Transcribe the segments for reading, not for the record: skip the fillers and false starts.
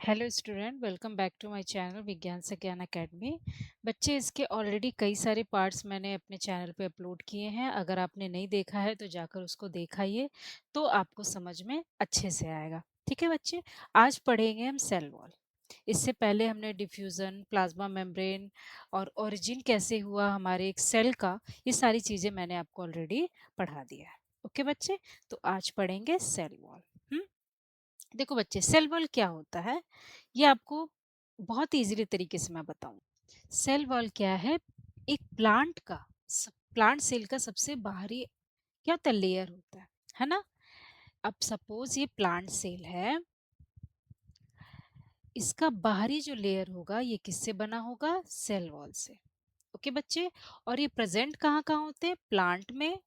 Hello student, welcome back to my channel विज्ञान से ज्ञान अकेडमी। बच्चे, इसके ऑलरेडी कई सारे पार्ट्स मैंने अपने चैनल पे अपलोड किए हैं। अगर आपने नहीं देखा है तो जाकर उसको देखाइए, तो आपको समझ में अच्छे से आएगा। ठीक है बच्चे, आज पढ़ेंगे हम सेल वॉल। इससे पहले हमने डिफ्यूज़न, प्लाज्मा मेम्ब्रेन और ओरिजिन कैसे हुआ हमारे एक सेल का, ये सारी चीज़ें मैंने आपको ऑलरेडी पढ़ा दिया है। ओके बच्चे, तो आज पढ़ेंगे सेल वॉल। देखो बच्चे, सेल वॉल क्या होता है ये आपको बहुत इजीली तरीके से मैं बताऊं। सेल वॉल क्या है? एक प्लांट का, प्लांट सेल का सबसे बाहरी क्या होता है, लेयर होता है ना। अब सपोज ये प्लांट सेल है, इसका बाहरी जो लेयर होगा ये किससे बना होगा? सेल वॉल से। ओके बच्चे, और ये प्रेजेंट कहाँ कहाँ होते हैं? प्लांट में,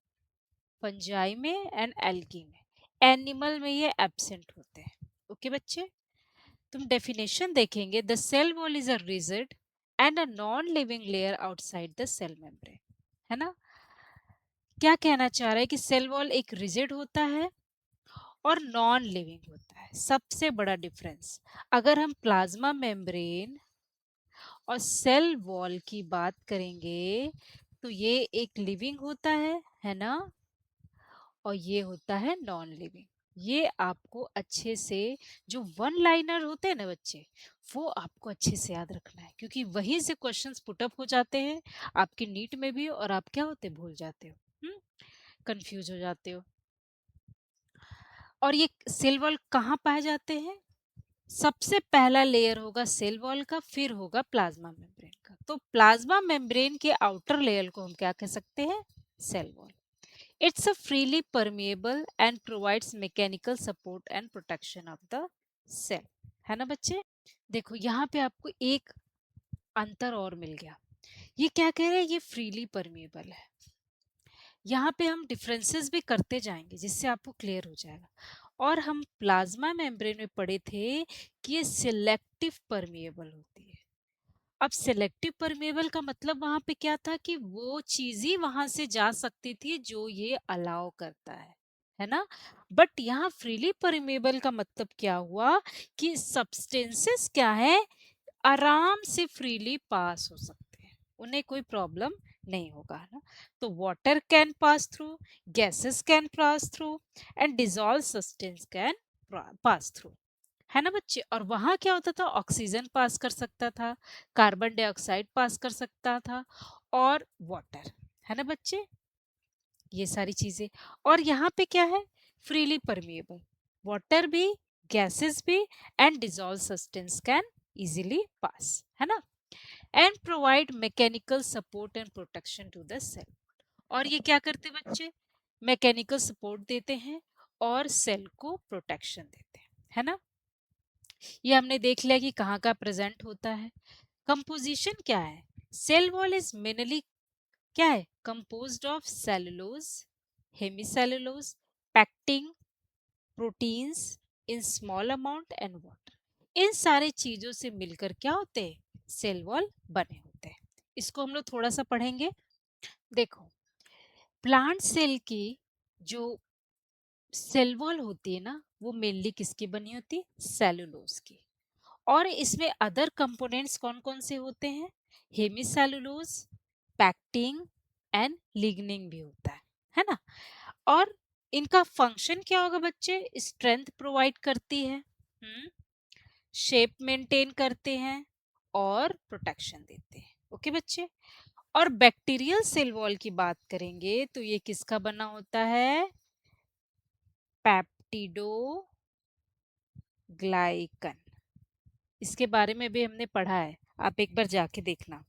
फंजाई में एंड एल्गी में। एनिमल में ये एब्सेंट होते हैं। ओके बच्चे, तुम डेफिनेशन देखेंगे, the cell wall is a rigid and a non living layer outside the cell membrane. है ना? क्या कहना चाह रहा है कि सेल वॉल एक रिजिड होता है और नॉन लिविंग होता है। सबसे बड़ा डिफरेंस, अगर हम प्लाज्मा मेम्ब्रेन और सेल वॉल की बात करेंगे तो ये एक लिविंग होता है ना, और ये होता है नॉन लिविंग। ये आपको अच्छे से, जो वन लाइनर होते हैं ना बच्चे, वो आपको अच्छे से याद रखना है, क्योंकि वहीं से क्वेश्चंस पुटअप हो जाते हैं आपके नीट में भी, और आप क्या होते, भूल जाते हो, कंफ्यूज हो जाते हो। और ये सेल वॉल कहाँ पाए जाते हैं? सबसे पहला लेयर होगा सेल वॉल का, फिर होगा प्लाज्मा मेम्ब्रेन का। तो प्लाज्मा मेम्ब्रेन के आउटर लेयर को हम क्या कह सकते हैं? Cell wall. It's a freely permeable and provides mechanical support and protection of the cell। है ना बच्चे? देखो यहाँ पे आपको एक अंतर और मिल गया। ये क्या कह रहे हैं? ये फ्रीली परमेबल है। यहाँ पे हम डिफरेंसेस भी करते जाएंगे जिससे आपको क्लियर हो जाएगा। और हम प्लाज्मा मेम्ब्रेन में पढ़े थे कि ये सिलेक्टिव परमेबल होती है। अब सिलेक्टिव परमेबल का मतलब वहां पे क्या था कि वो चीज ही वहां से जा सकती थी जो ये अलाउ करता है ना। बट यहाँ फ्रीली परमेबल का मतलब क्या हुआ कि सब्सटेंसेस क्या है, आराम से फ्रीली पास हो सकते हैं, उन्हें कोई प्रॉब्लम नहीं होगा, है ना। तो water can pass through, gases can pass through and dissolve substance can pass through, है ना बच्चे। और वहां क्या होता था? ऑक्सीजन पास कर सकता था, कार्बन डाइऑक्साइड पास कर सकता था, और वाटर, है ना बच्चे, ये सारी चीजें। और यहाँ पे क्या है? फ्रीली परमिएबल, वाटर भी, गैसेस भी and dissolve substance can easily pass, है ना। And provide mechanical support and protection to the cell. और ये क्या करते बच्चे? मैकेनिकल सपोर्ट देते हैं और सेल को प्रोटेक्शन देते हैं, है ना। ये हमने देख लिया कि कहाँ का प्रेजेंट होता है। कंपोजिशन क्या है? सेल वॉल इज मेनली क्या है? Composed of cellulose, hemicellulose, pectin, proteins in small amount and water. इन सारे चीजों से मिलकर क्या होते हैं? सेल वॉल बने होते हैं। इसको हम लोग थोड़ा सा पढ़ेंगे। देखो, प्लांट सेल की जो सेल वॉल होती है ना, वो मेनली किसकी बनी होती है? सेलुलोज की। और इसमें अदर कंपोनेंट्स कौन कौन से होते हैं? हेमिसेलुलोज, पैक्टिन एंड लिग्निन भी होता है ना। और इनका फंक्शन क्या होगा बच्चे? स्ट्रेंथ प्रोवाइड करती है, शेप मेंटेन करते हैं और प्रोटेक्शन देते हैं। ओके बच्चे, और बैक्टीरियल सेल वॉल की बात करेंगे तो ये किसका बना होता है? पेप्टिडोग्लाइकन। इसके बारे में भी हमने पढ़ा है, आप एक बार जाके देखना।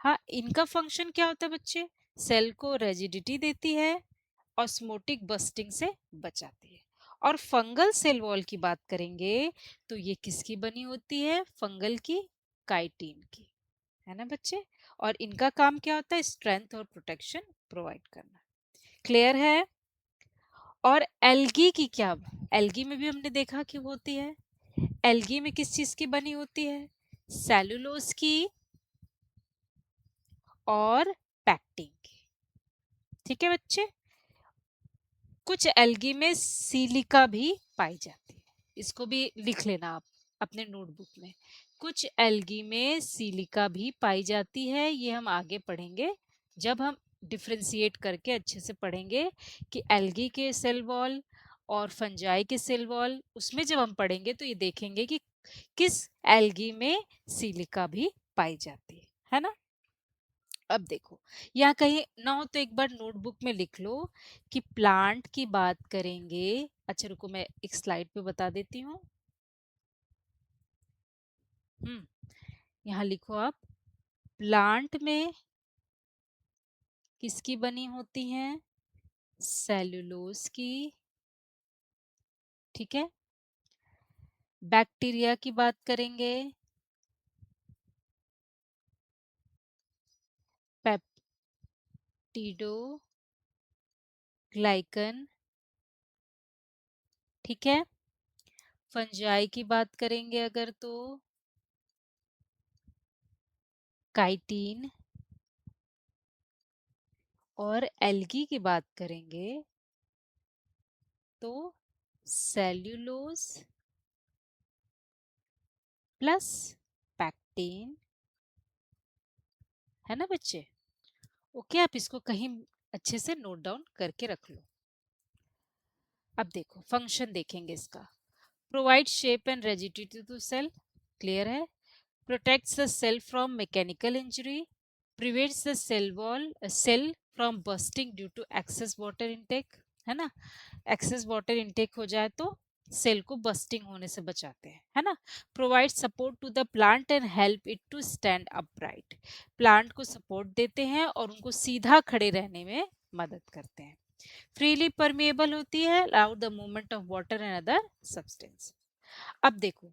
हाँ, इनका फंक्शन क्या होता है बच्चे? सेल को रेजिडिटी देती है, ऑस्मोटिक बस्टिंग से बचाती है। और फंगल सेल वॉल की बात करेंगे तो ये किसकी बनी होती है? फंगल की, काइटिन की, है ना बच्चे। और इनका काम क्या होता है? स्ट्रेंथ और प्रोटेक्शन प्रोवाइड करना। क्लियर है? और एल्गी की क्या? एल्गी में भी हमने देखा कि होती है। एल्गी में किस चीज की बनी होती है? सेलुलोज की और पैक्टिन की। ठीक है बच्चे, कुछ एल्गी में सिलिका भी पाई जाती है, इसको भी लिख लेना आप। अपने नोटबुक में। कुछ एल्गी में सिलिका भी पाई जाती है, ये हम आगे पढ़ेंगे जब हम डिफ्रेंशिएट करके अच्छे से पढ़ेंगे कि एल्गी के सेल वॉल और फंजाई के सेल वॉल, उसमें जब हम पढ़ेंगे तो ये देखेंगे कि किस एल्गी में सिलिका भी पाई जाती है ना। अब देखो, यहाँ कहीं ना हो तो एक बार नोटबुक में लिख लो कि प्लांट की बात करेंगे। अच्छा रुको, मैं एक स्लाइड पे बता देती हूँ। यहाँ लिखो आप, प्लांट में किसकी बनी होती हैं? सेलुलोज की। ठीक है। बैक्टीरिया की बात करेंगे, पेप्टिडो ग्लाइकन। ठीक है। फंजाई की बात करेंगे अगर तो काइटिन, और एल्गी की बात करेंगे तो सेल्यूलोज प्लस पैक्टीन, है ना बच्चे। ओके, आप इसको कहीं अच्छे से नोट डाउन करके रख लो। अब देखो फंक्शन देखेंगे इसका। Provide shape and rigidity to cell, clear है। Protects the cell from mechanical injury, prevents the cell wall cell from bursting due to excess water intake, है ना। एक्सेस वाटर इनटेक हो जाए तो सेल को बस्टिंग होने से बचाते हैं, है ना। Provide support to the plant and help it to stand upright, plant को सपोर्ट देते हैं और उनको सीधा खड़े रहने में मदद करते हैं। फ्रीली परमेएबल होती है, allow the movement of water and other substance. अब देखो,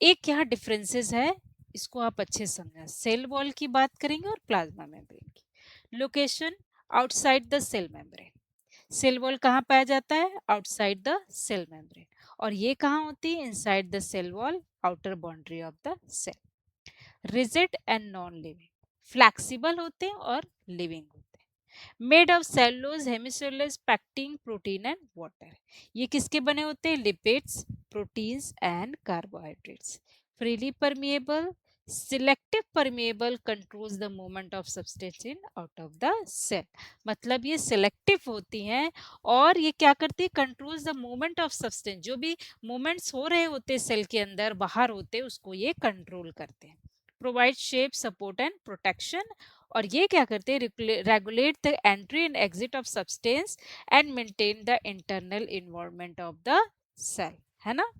एक यहाँ डिफरेंसेस है, इसको आप अच्छे से समझना। सेल वॉल की बात करेंगे और प्लाज्मा मेम्ब्रेन की। Location outside the cell membrane, cell wall कहाँ पाया जाता है? Outside the cell membrane. और ये कहाँ होती है? Inside the cell wall, outer boundary of the cell. Rigid and non living, flexible होते हैं और लिविंग होते हैं। Made of cellulose, hemicellulose, pectin, protein and water. ये किसके बने होते हैं? Lipids, proteins and carbohydrates. Freely permeable, selective permeable, controls the movement of substance in out of the cell. मतलब ये सिलेक्टिव होती हैं और ये क्या करती है? Controls the movement of substance, जो भी मूवमेंट्स हो रहे होते सेल के अंदर बाहर होते, उसको ये कंट्रोल करते हैं। Provide shape, support and protection, और ये क्या करते हैं? Regulate the entry and exit of substance and maintain the internal environment of the cell, है ना।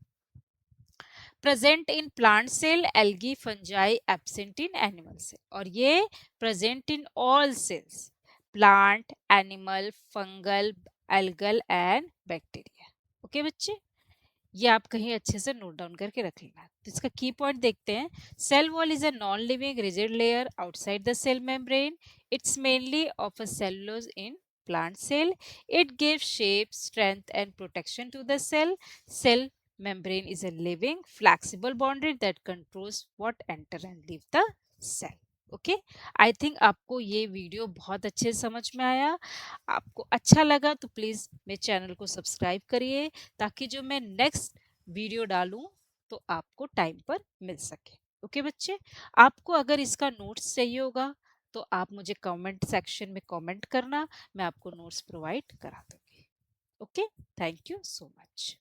Present in plant cell, algae, fungi, absent in animal cell, और ये present in all cells, plant, animal, fungal, algal and bacteria. Okay बच्चे, ये आप कहीं अच्छे से नोट डाउन करके रख लेना। तो इसका की पॉइंट देखते हैं। Cell wall is a non living rigid layer outside the cell membrane, it's mainly of a cellulose in plant cell. It gives shape, strength and protection to the cell. Cell membrane is a living flexible boundary that controls what enter and leave the cell. Okay, I think आपको ये video बहुत अच्छे से समझ में आया। आपको अच्छा लगा तो प्लीज़ मेरे चैनल को सब्सक्राइब करिए, ताकि जो मैं नेक्स्ट वीडियो डालूं तो आपको टाइम पर मिल सके। ओके बच्चे, आपको अगर इसका नोट्स चाहिए होगा तो आप मुझे कमेंट सेक्शन में कमेंट करना, मैं आपको नोट्स प्रोवाइड करा दूंगी। Okay, thank you so much.